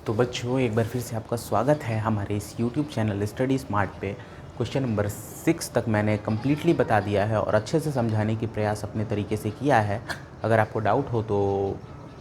तो बच्चों एक बार फिर से आपका स्वागत है हमारे इस YouTube चैनल स्टडी स्मार्ट पे। क्वेश्चन नंबर 6 तक मैंने कम्प्लीटली बता दिया है और अच्छे से समझाने की प्रयास अपने तरीके से किया है। अगर आपको डाउट हो तो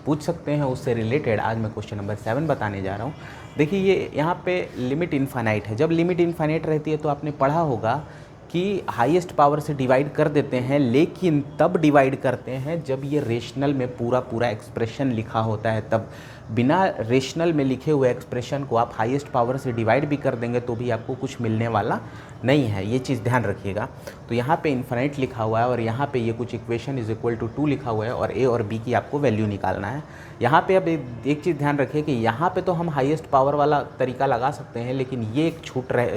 पूछ सकते हैं। उससे रिलेटेड आज मैं क्वेश्चन नंबर 7 बताने जा रहा हूँ। देखिए ये यहाँ पे लिमिट इनफाइनाइट है। जब लिमिट इनफाइनाइट रहती है तो आपने पढ़ा होगा कि हाईएस्ट पावर से डिवाइड कर देते हैं, लेकिन तब डिवाइड करते हैं जब ये रेशनल में पूरा पूरा एक्सप्रेशन लिखा होता है। तब बिना रेशनल में लिखे हुए एक्सप्रेशन को आप हाईएस्ट पावर से डिवाइड भी कर देंगे तो भी आपको कुछ मिलने वाला नहीं है। ये चीज़ ध्यान रखिएगा। तो यहाँ पे इन्फिनिट लिखा हुआ है और यहाँ पे ये कुछ इक्वेशन इज इक्वल टू 2 लिखा हुआ है और ए और बी की आपको वैल्यू निकालना है। यहाँ पे अब एक चीज़ ध्यान रखिए कि यहाँ पे तो हम हाईएस्ट पावर वाला तरीका लगा सकते हैं, लेकिन ये एक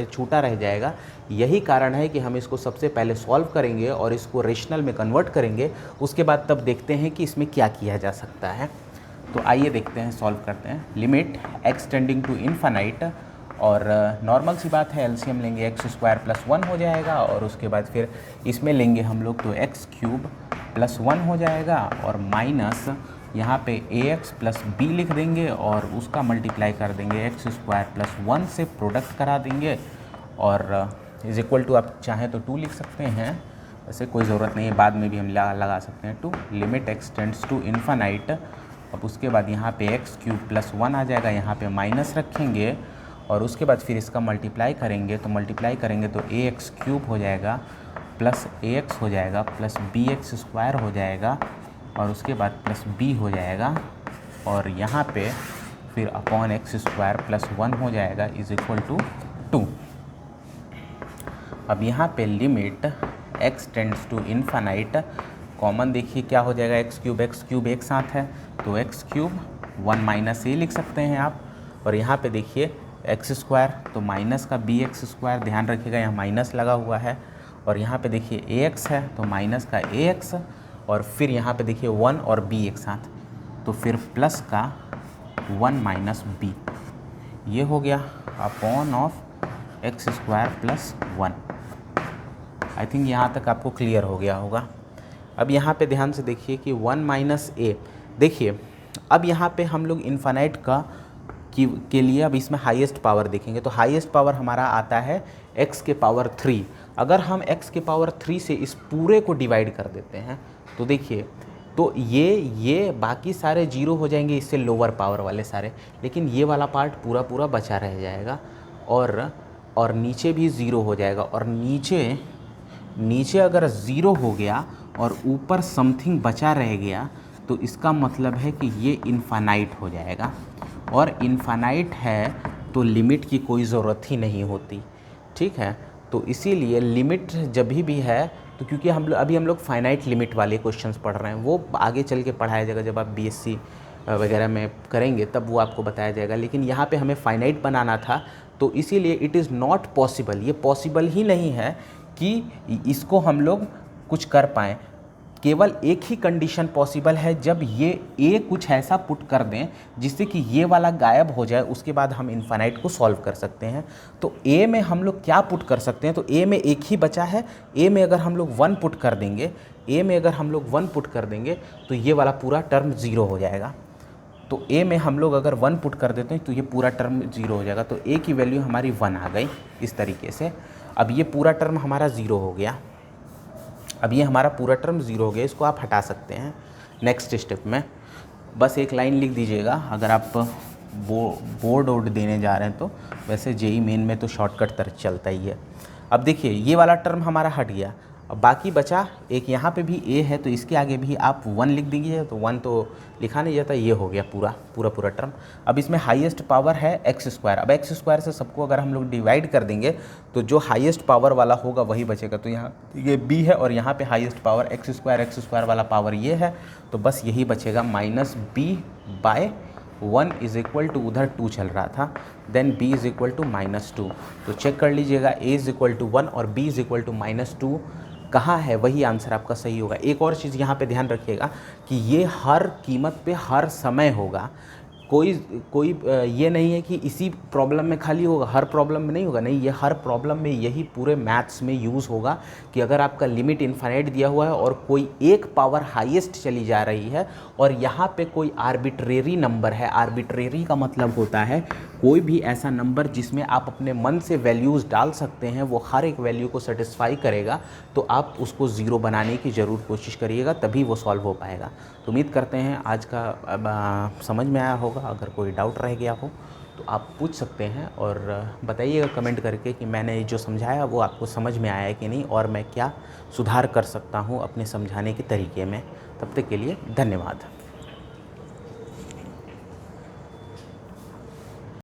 छूटा रह जाएगा। यही कारण है कि हम इसको सबसे पहले सॉल्व करेंगे और इसको रेशनल में कन्वर्ट करेंगे। उसके बाद तब देखते हैं कि इसमें क्या किया जा सकता है। तो आइए देखते हैं, सॉल्व करते हैं। Limit x tending to infinite, और नॉर्मल सी बात है, एलसीएम लेंगे एक्स स्क्वायर प्लस 1 हो जाएगा और उसके बाद फिर इसमें लेंगे हम लोग तो एक्स क्यूब प्लस 1 हो जाएगा और माइनस यहाँ पे ए एक्स प्लस बी लिख देंगे और उसका मल्टीप्लाई कर देंगे एक्स स्क्वायर प्लस 1 से, प्रोडक्ट करा देंगे और इज इक्वल टू आप चाहें तो 2 लिख सकते हैं। वैसे कोई ज़रूरत नहीं है, बाद में भी हम लगा सकते हैं 2। Limit x tends to infinite. अब उसके बाद यहाँ पे एक्स क्यूब प्लस 1 आ जाएगा, यहाँ पे माइनस रखेंगे और उसके बाद फिर इसका मल्टीप्लाई करेंगे। तो मल्टीप्लाई करेंगे तो ए एक्स क्यूब हो जाएगा प्लस ए एक्स हो जाएगा प्लस बी एक्स स्क्वायर हो जाएगा और उसके बाद प्लस बी हो जाएगा और यहाँ पे फिर अपॉन एक्स स्क्वायर प्लस 1 हो जाएगा इज इक्वल टू 2। अब यहाँ पे limit x tends to infinite, common देखिए क्या हो जाएगा, एक्स क्यूब एक साथ है तो एक्स क्यूब 1 माइनस ए लिख सकते हैं आप। और यहाँ पे देखिए एक्स स्क्वायर तो माइनस का बी एक्स स्क्वायर, ध्यान रखिएगा यहाँ माइनस लगा हुआ है। और यहाँ पे देखिए ए एक्स है तो माइनस का ए एक्स और फिर यहाँ पे देखिए 1 और बी एक साथ तो फिर प्लस का 1 माइनस बी, ये हो गया upon of x square plus 1। I think यहाँ तक आपको क्लियर हो गया होगा। अब यहाँ पे ध्यान से देखिए कि 1 माइनस ए, देखिए अब यहाँ पे हम लोग इन्फाइनाइट के लिए अब इसमें हाईएस्ट पावर देखेंगे तो हाईएस्ट पावर हमारा आता है x के पावर 3। अगर हम x के पावर 3 से इस पूरे को डिवाइड कर देते हैं तो देखिए तो ये बाकी सारे जीरो हो जाएंगे, इससे लोअर पावर वाले सारे, लेकिन ये वाला पार्ट पूरा पूरा बचा रह जाएगा और नीचे भी ज़ीरो हो जाएगा। और नीचे अगर ज़ीरो हो गया और ऊपर समथिंग बचा रह गया तो इसका मतलब है कि ये इनफाइनाइट हो जाएगा। और इनफाइनाइट है तो लिमिट की कोई ज़रूरत ही नहीं होती, ठीक है। तो इसीलिए लिमिट जब भी है तो क्योंकि हम लोग फाइनाइट लिमिट वाले क्वेश्चंस पढ़ रहे हैं, वो आगे चल के पढ़ाया जाएगा जब आप बीएससी वगैरह में करेंगे तब वो आपको बताया जाएगा। लेकिन यहाँ पे हमें फाइनाइट बनाना था तो इसीलिए इट इज़ नॉट पॉसिबल, ये पॉसिबल ही नहीं है कि इसको हम लोग कुछ कर पाएँ। केवल एक ही कंडीशन पॉसिबल है, जब ये ए कुछ ऐसा पुट कर दें जिससे कि ये वाला गायब हो जाए, उसके बाद हम इनफाइनाइट को सॉल्व कर सकते हैं। तो ए में हम लोग क्या पुट कर सकते हैं, तो ए में एक ही बचा है। ए में अगर हम लोग 1 पुट कर देंगे तो ये वाला पूरा टर्म ज़ीरो हो जाएगा। तो ए में हम लोग अगर 1 पुट कर देते हैं तो ये पूरा टर्म ज़ीरो हो जाएगा। तो ए की वैल्यू हमारी 1 आ गई इस तरीके से। अब ये पूरा टर्म हमारा ज़ीरो हो गया, अब ये हमारा पूरा टर्म ज़ीरो हो गया, इसको आप हटा सकते हैं। नेक्स्ट स्टेप में बस एक लाइन लिख दीजिएगा अगर आप बोर्ड देने जा रहे हैं तो। वैसे जेई मेन में तो शॉर्टकट तरह चलता ही है। अब देखिए ये वाला टर्म हमारा हट गया, अब बाकी बचा एक, यहाँ पे भी ए है तो इसके आगे भी आप 1 लिख दीजिए। तो 1 तो लिखा नहीं जाता, ये हो गया पूरा टर्म। अब इसमें हाईएस्ट पावर है एक्स स्क्वायर। अब एक्स स्क्वायर से सबको अगर हम लोग डिवाइड कर देंगे तो जो हाईएस्ट पावर वाला होगा वही बचेगा। तो यहाँ ये बी है और यहाँ पे हाईएस्ट पावर एक्स स्क्वायर वाला पावर ये है, तो बस यही बचेगा minus b by 1 is equal to, उधर 2 चल रहा था, then b is equal to -2। तो चेक कर लीजिएगा a इज इक्वल टू 1 और b इज इक्वल टू -2 कहाँ है, वही आंसर आपका सही होगा। एक और चीज़ यहाँ पे ध्यान रखिएगा कि ये हर कीमत पे हर समय होगा। कोई कोई ये नहीं है कि इसी प्रॉब्लम में खाली होगा, हर प्रॉब्लम में नहीं होगा। नहीं, ये हर प्रॉब्लम में यही पूरे मैथ्स में यूज़ होगा कि अगर आपका लिमिट इन्फाइनाइट दिया हुआ है और कोई एक पावर हाईएस्ट चली जा रही है और यहाँ पे कोई आर्बिट्रेरी नंबर है। आर्बिट्रेरी का मतलब होता है कोई भी ऐसा नंबर जिसमें आप अपने मन से वैल्यूज़ डाल सकते हैं, वो हर एक वैल्यू को सेटिस्फाई करेगा, तो आप उसको ज़ीरो बनाने की ज़रूर कोशिश करिएगा, तभी वो सॉल्व हो पाएगा। तो उम्मीद करते हैं आज का समझ में आया होगा। अगर कोई डाउट रह गया हो तो आप पूछ सकते हैं और बताइएगा कमेंट करके कि मैंने जो समझाया वो आपको समझ में आया कि नहीं, और मैं क्या सुधार कर सकता हूँ अपने समझाने के तरीके में। तब तक के लिए धन्यवाद।